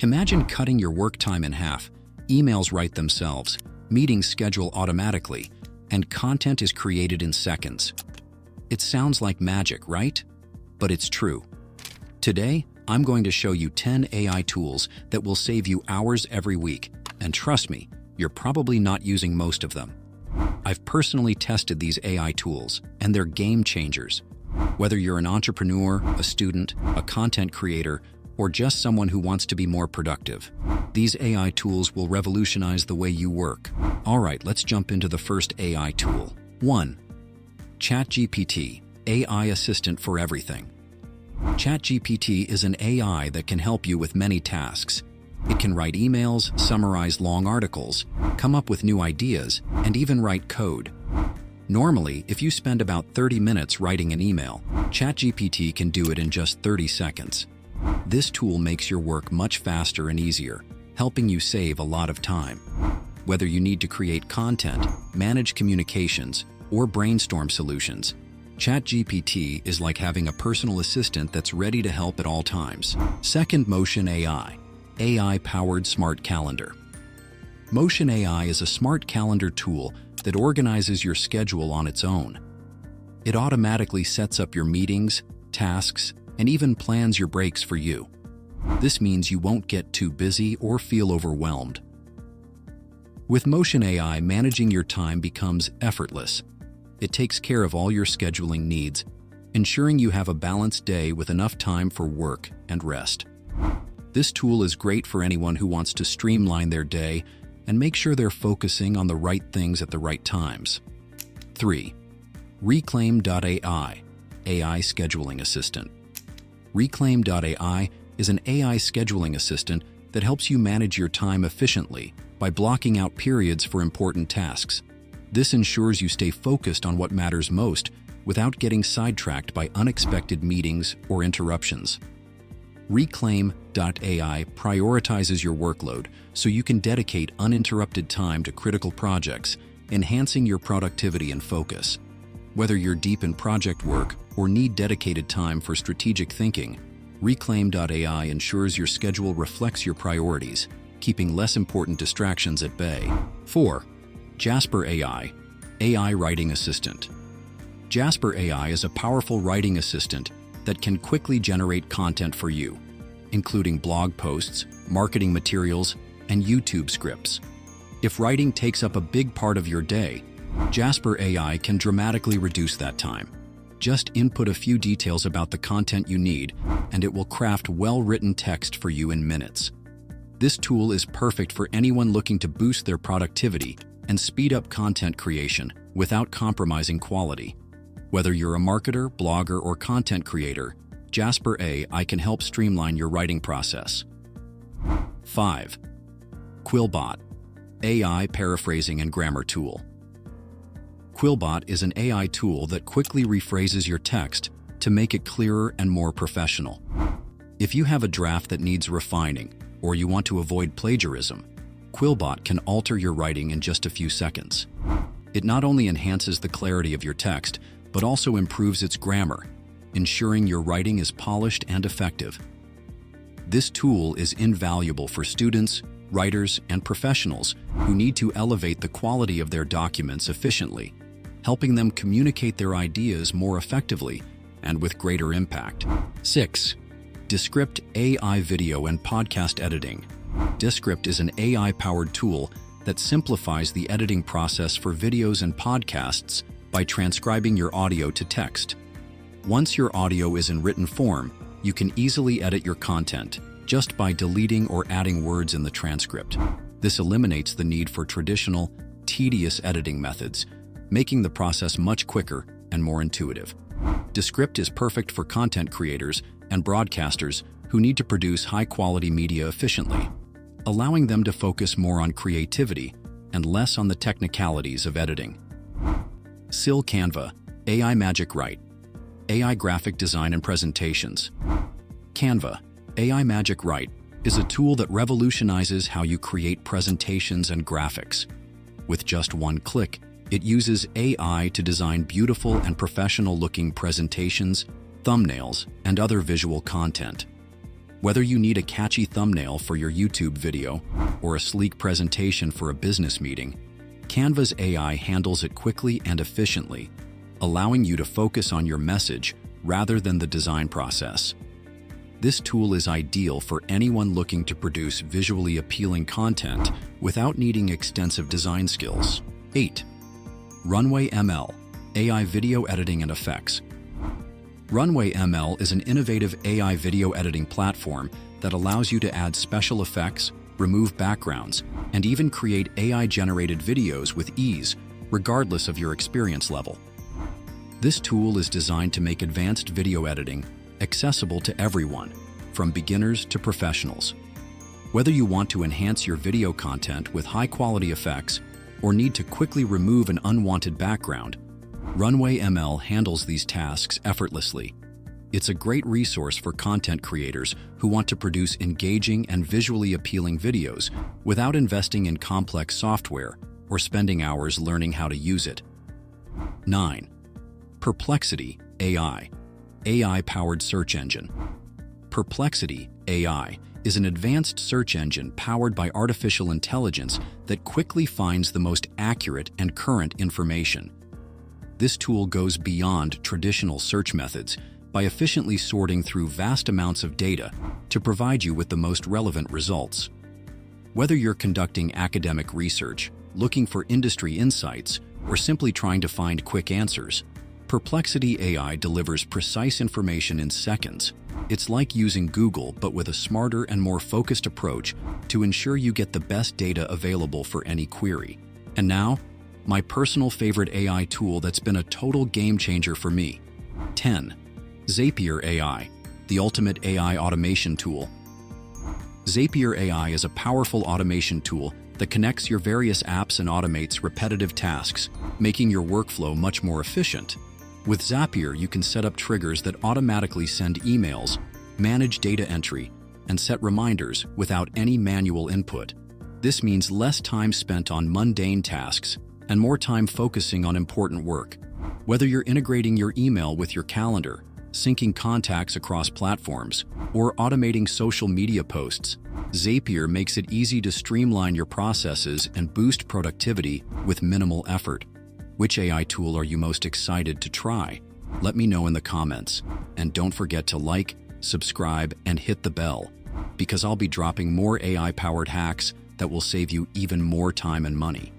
Imagine cutting your work time in half. Emails write themselves, meetings schedule automatically, and content is created in seconds. It sounds like magic, right? But it's true. Today, I'm going to show you 10 AI tools that will save you hours every week, and trust me, you're probably not using most of them. I've personally tested these AI tools, and they're game changers. Whether you're an entrepreneur, a student, a content creator, or just someone who wants to be more productive, these AI tools will revolutionize the way you work. All right, let's jump into the first AI tool. 1. ChatGPT, AI assistant for everything. ChatGPT is an AI that can help you with many tasks. It can write emails, summarize long articles, come up with new ideas, and even write code. Normally, if you spend about 30 minutes writing an email, ChatGPT can do it in just 30 seconds. This tool makes your work much faster and easier, helping you save a lot of time. Whether you need to create content, manage communications, or brainstorm solutions, ChatGPT is like having a personal assistant that's ready to help at all times. Second, Motion AI, AI-powered smart calendar. Motion AI is a smart calendar tool that organizes your schedule on its own. It automatically sets up your meetings, tasks, and even plans your breaks for you. This means you won't get too busy or feel overwhelmed. With Motion AI, managing your time becomes effortless. It takes care of all your scheduling needs, ensuring you have a balanced day with enough time for work and rest. This tool is great for anyone who wants to streamline their day and make sure they're focusing on the right things at the right times. 3. Reclaim.ai, AI scheduling assistant. Reclaim.ai is an AI scheduling assistant that helps you manage your time efficiently by blocking out periods for important tasks. This ensures you stay focused on what matters most without getting sidetracked by unexpected meetings or interruptions. Reclaim.ai prioritizes your workload so you can dedicate uninterrupted time to critical projects, enhancing your productivity and focus. Whether you're deep in project work or need dedicated time for strategic thinking, Reclaim.ai ensures your schedule reflects your priorities, keeping less important distractions at bay. 4. Jasper AI, AI writing assistant. Jasper AI is a powerful writing assistant that can quickly generate content for you, including blog posts, marketing materials, and YouTube scripts. If writing takes up a big part of your day, Jasper AI can dramatically reduce that time. Just input a few details about the content you need, and it will craft well-written text for you in minutes. This tool is perfect for anyone looking to boost their productivity and speed up content creation without compromising quality. Whether you're a marketer, blogger, or content creator, Jasper AI can help streamline your writing process. 5. QuillBot, AI paraphrasing and grammar tool. QuillBot is an AI tool that quickly rephrases your text to make it clearer and more professional. If you have a draft that needs refining, or you want to avoid plagiarism, QuillBot can alter your writing in just a few seconds. It not only enhances the clarity of your text, but also improves its grammar, ensuring your writing is polished and effective. This tool is invaluable for students, writers, and professionals who need to elevate the quality of their documents efficiently, helping them communicate their ideas more effectively and with greater impact. 6. Descript AI video and podcast editing. Descript is an AI-powered tool that simplifies the editing process for videos and podcasts by transcribing your audio to text. Once your audio is in written form, you can easily edit your content just by deleting or adding words in the transcript. This eliminates the need for traditional, tedious editing methods, making the process much quicker and more intuitive. Descript is perfect for content creators and broadcasters who need to produce high-quality media efficiently, allowing them to focus more on creativity and less on the technicalities of editing. Canva AI Magic Write, AI graphic design and presentations. Canva AI Magic Write is a tool that revolutionizes how you create presentations and graphics. With just one click, it uses AI to design beautiful and professional-looking presentations, thumbnails, and other visual content. Whether you need a catchy thumbnail for your YouTube video or a sleek presentation for a business meeting, Canva's AI handles it quickly and efficiently, allowing you to focus on your message rather than the design process. This tool is ideal for anyone looking to produce visually appealing content without needing extensive design skills. 8. Runway ML, AI Video Editing and Effects. Runway ML is an innovative AI video editing platform that allows you to add special effects, remove backgrounds, and even create AI-generated videos with ease, regardless of your experience level. This tool is designed to make advanced video editing accessible to everyone, from beginners to professionals. Whether you want to enhance your video content with high-quality effects or need to quickly remove an unwanted background, Runway ML handles these tasks effortlessly. It's a great resource for content creators who want to produce engaging and visually appealing videos without investing in complex software or spending hours learning how to use it. 9. Perplexity AI, AI-powered search engine. Perplexity AI is an advanced search engine powered by artificial intelligence that quickly finds the most accurate and current information. This tool goes beyond traditional search methods by efficiently sorting through vast amounts of data to provide you with the most relevant results. Whether you're conducting academic research, looking for industry insights, or simply trying to find quick answers, Perplexity AI delivers precise information in seconds. It's like using Google, but with a smarter and more focused approach to ensure you get the best data available for any query. And now, my personal favorite AI tool that's been a total game changer for me. 10. Zapier AI, the ultimate AI automation tool. Zapier AI is a powerful automation tool that connects your various apps and automates repetitive tasks, making your workflow much more efficient. With Zapier, you can set up triggers that automatically send emails, manage data entry, and set reminders without any manual input. This means less time spent on mundane tasks and more time focusing on important work. Whether you're integrating your email with your calendar, syncing contacts across platforms, or automating social media posts, Zapier makes it easy to streamline your processes and boost productivity with minimal effort. Which AI tool are you most excited to try? Let me know in the comments. And don't forget to like, subscribe, and hit the bell, because I'll be dropping more AI-powered hacks that will save you even more time and money.